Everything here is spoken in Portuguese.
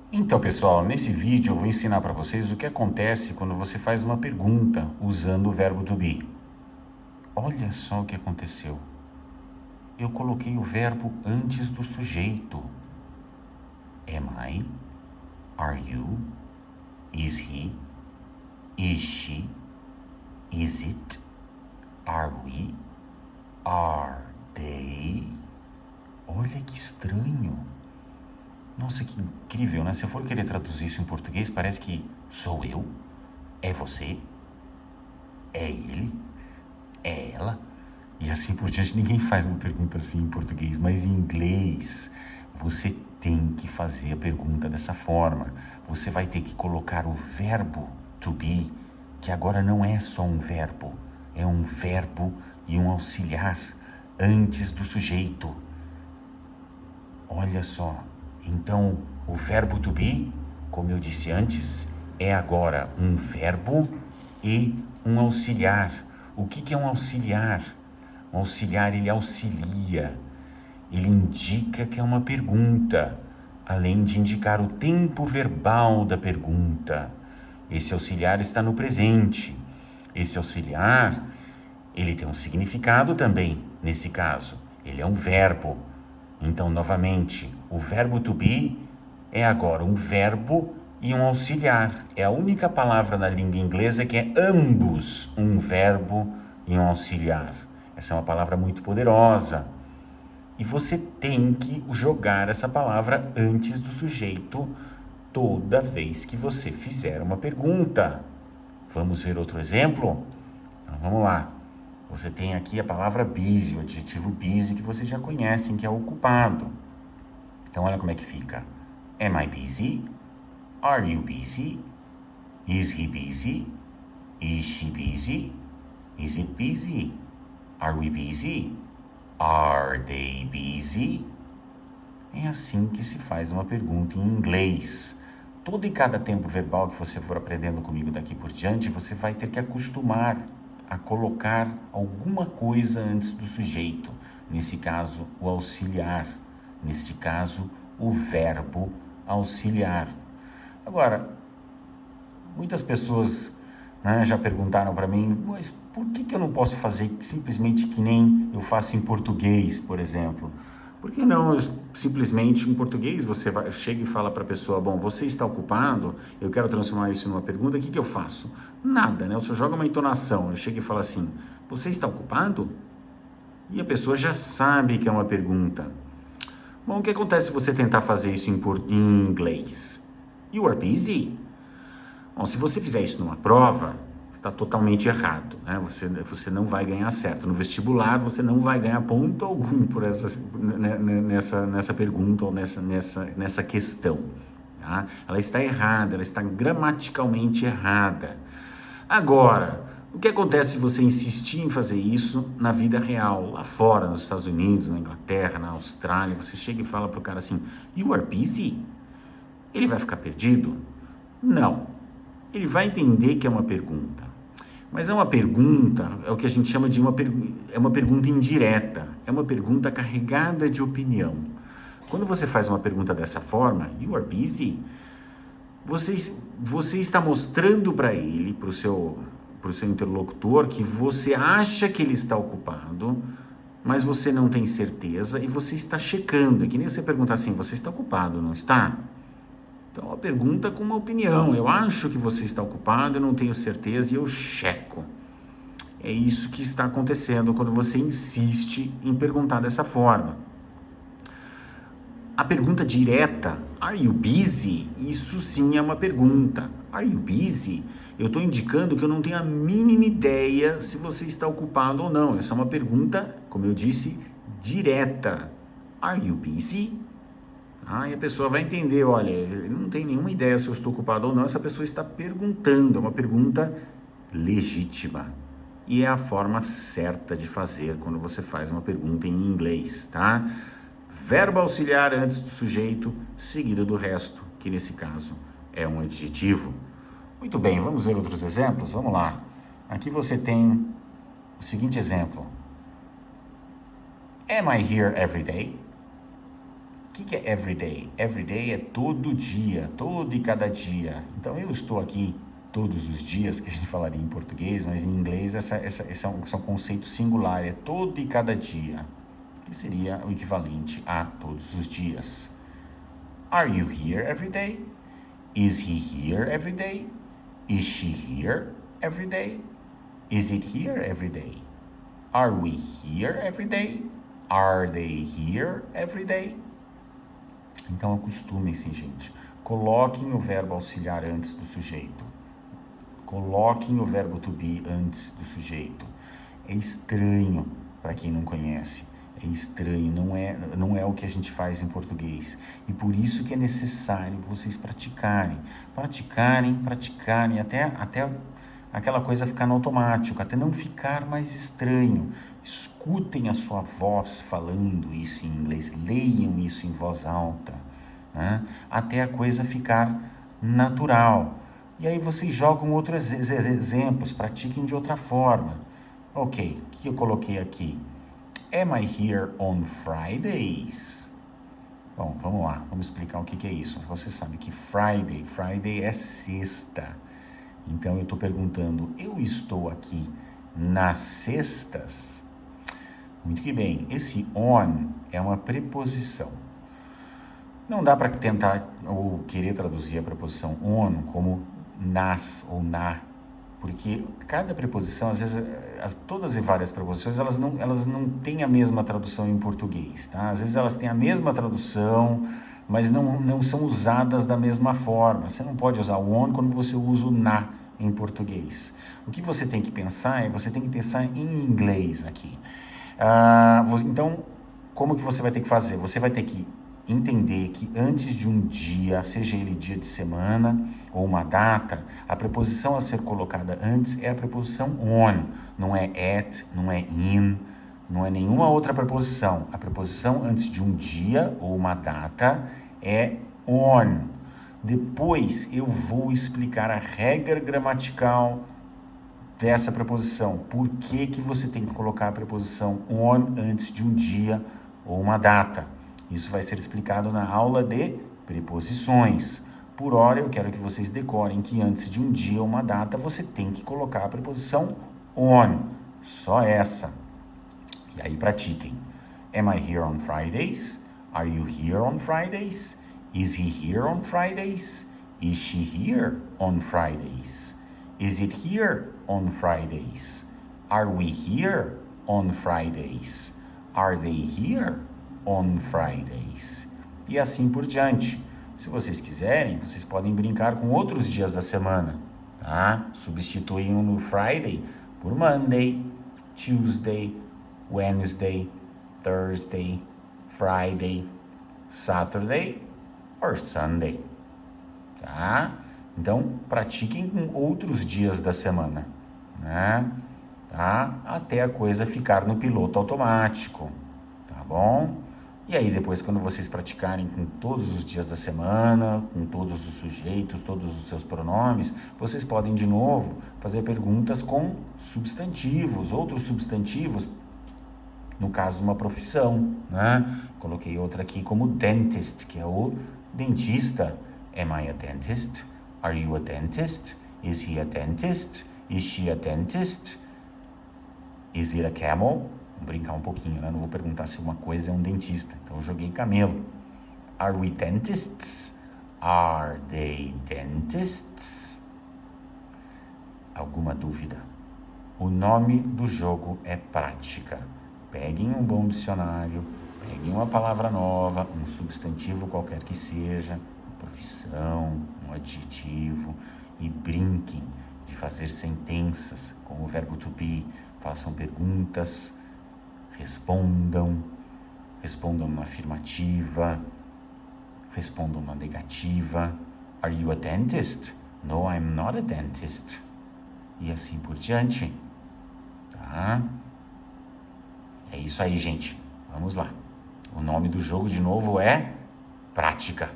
Então, pessoal, nesse vídeo eu vou ensinar para vocês o que acontece quando você faz uma pergunta usando o verbo to be. Olha só o que aconteceu. Eu coloquei o verbo antes do sujeito. Am I? Are you? Is he? Is she? Is it? Are we? Are they? Olha que estranho. Nossa, que incrível, né? Se eu for querer traduzir isso em português, parece que sou eu, é você, é ele, é ela. E assim por diante, ninguém faz uma pergunta assim em português, mas em inglês você tem que fazer a pergunta dessa forma. Você vai ter que colocar o verbo to be, que agora não é só um verbo, é um verbo e um auxiliar antes do sujeito. Olha só, então o verbo to be, como eu disse antes, é agora um verbo e um auxiliar. O que é um auxiliar? Um auxiliar, ele auxilia, ele indica que é uma pergunta, além de indicar o tempo verbal da pergunta. Esse auxiliar está no presente. Esse auxiliar, ele tem um significado também, nesse caso. Ele é um verbo. Então, novamente, o verbo to be é agora um verbo e um auxiliar. É a única palavra na língua inglesa que é ambos um verbo e um auxiliar. Essa é uma palavra muito poderosa. E você tem que jogar essa palavra antes do sujeito toda vez que você fizer uma pergunta. Vamos ver outro exemplo? Então, vamos lá. Você tem aqui a palavra busy, o adjetivo busy, que vocês já conhecem, que é ocupado. Então, olha como é que fica. Am I busy? Are you busy? Is he busy? Is she busy? Is it busy? Are we busy? Are they busy? É assim que se faz uma pergunta em inglês. Todo e cada tempo verbal que você for aprendendo comigo daqui por diante, você vai ter que acostumar a colocar alguma coisa antes do sujeito. Nesse caso, o auxiliar. Neste caso, o verbo auxiliar. Agora, muitas pessoas, né, já perguntaram para mim, mas por que eu não posso fazer simplesmente que nem eu faço em português, por exemplo? Por que não simplesmente em português você chega e fala para a pessoa, bom, você está ocupado, eu quero transformar isso numa pergunta, o que eu faço? Nada, né? Eu só jogo uma entonação, eu chego e falo assim, você está ocupado? E a pessoa já sabe que é uma pergunta. Bom, o que acontece se você tentar fazer isso em inglês? You are busy? Bom, se você fizer isso numa prova, está totalmente errado, né? Você não vai ganhar certo. No vestibular, você não vai ganhar ponto algum por nessa pergunta ou nessa questão. Tá? Ela está errada, ela está gramaticalmente errada. Agora, o que acontece se você insistir em fazer isso na vida real, lá fora, nos Estados Unidos, na Inglaterra, na Austrália, você chega e fala para o cara assim, you are busy? Ele vai ficar perdido? Não. Ele vai entender que é uma pergunta. Mas é uma pergunta, é o que a gente chama de é uma pergunta indireta, é uma pergunta carregada de opinião. Quando você faz uma pergunta dessa forma, you are busy, você está mostrando para ele, para o seu interlocutor, que você acha que ele está ocupado, mas você não tem certeza e você está checando. É que nem você perguntar assim, você está ocupado, não está? Então, a pergunta com uma opinião. Eu acho que você está ocupado, eu não tenho certeza e eu checo. É isso que está acontecendo quando você insiste em perguntar dessa forma. A pergunta direta, are you busy? Isso sim é uma pergunta. Are you busy? Eu estou indicando que eu não tenho a mínima ideia se você está ocupado ou não. Essa é uma pergunta, como eu disse, direta. Are you busy? E a pessoa vai entender, olha, ele não tem nenhuma ideia se eu estou ocupado ou não, essa pessoa está perguntando, é uma pergunta legítima. E é a forma certa de fazer quando você faz uma pergunta em inglês, tá? Verbo auxiliar antes do sujeito, seguido do resto, que nesse caso é um adjetivo. Muito bem, vamos ver outros exemplos? Vamos lá. Aqui você tem o seguinte exemplo. Am I here every day? que é every day? Every day é todo dia, todo e cada dia. Então, eu estou aqui todos os dias, que a gente falaria em português, mas em inglês esse é um conceito singular, é todo e cada dia, que seria o equivalente a todos os dias. Are you here every day? Is he here every day? Is she here every day? Is it here every day? Are we here every day? Are they here every day? Então, acostumem-se, gente. Coloquem o verbo auxiliar antes do sujeito. Coloquem o verbo to be antes do sujeito. É estranho para quem não conhece. É estranho, não é o que a gente faz em português. E por isso que é necessário vocês praticarem. Praticarem, até aquela coisa ficar no automático, até não ficar mais estranho. Escutem a sua voz falando isso em inglês, leiam isso em voz alta, né? Até a coisa ficar natural. E aí vocês jogam outros exemplos, pratiquem de outra forma. Ok, o que eu coloquei aqui? Am I here on Fridays? Bom, vamos lá, vamos explicar o que é isso. Você sabe que Friday é sexta. Então eu estou perguntando, eu estou aqui nas sextas? Muito que bem, esse on é uma preposição. Não dá para tentar ou querer traduzir a preposição on como nas ou na, porque cada preposição, às vezes, todas e várias preposições, elas não têm a mesma tradução em português, tá? Às vezes elas têm a mesma tradução, mas não são usadas da mesma forma. Você não pode usar o on quando você usa o na em português. O que você tem que pensar em inglês aqui. Então, como que você vai ter que fazer? Você vai ter que entender que antes de um dia, seja ele dia de semana ou uma data, a preposição a ser colocada antes é a preposição on, não é at, não é in, não é nenhuma outra preposição. A preposição antes de um dia ou uma data é on. Depois eu vou explicar a regra gramatical dessa preposição. Por que você tem que colocar a preposição on antes de um dia ou uma data? Isso vai ser explicado na aula de preposições. Por hora, eu quero que vocês decorem que antes de um dia ou uma data, você tem que colocar a preposição on. Só essa. E aí, pratiquem. Am I here on Fridays? Are you here on Fridays? Is he here on Fridays? Is she here on Fridays? Is it here on Fridays? Are we here on Fridays? Are they here on Fridays? E assim por diante. Se vocês quiserem, vocês podem brincar com outros dias da semana, tá? Substituem no Friday por Monday, Tuesday, Wednesday, Thursday, Friday, Saturday or Sunday, tá? Então, pratiquem com outros dias da semana, né? Tá? Até a coisa ficar no piloto automático, tá bom? E aí, depois, quando vocês praticarem com todos os dias da semana, com todos os sujeitos, todos os seus pronomes, vocês podem, de novo, fazer perguntas com substantivos, outros substantivos, no caso de uma profissão, né? Coloquei outra aqui como dentist, que é o dentista. Am I a dentist? Are you a dentist? Is he a dentist? Is she a dentist? Is it a camel? Vamos brincar um pouquinho, né? Não vou perguntar se uma coisa é um dentista. Então eu joguei camelo. Are we dentists? Are they dentists? Alguma dúvida? O nome do jogo é prática. Peguem um bom dicionário, peguem uma palavra nova, um substantivo qualquer que seja, uma profissão, um adjetivo, e brinquem de fazer sentenças com o verbo to be. Façam perguntas, respondam na afirmativa, respondam na negativa. Are you a dentist? No, I'm not a dentist. E assim por diante, tá? É isso aí, gente. Vamos lá. O nome do jogo, de novo, é prática.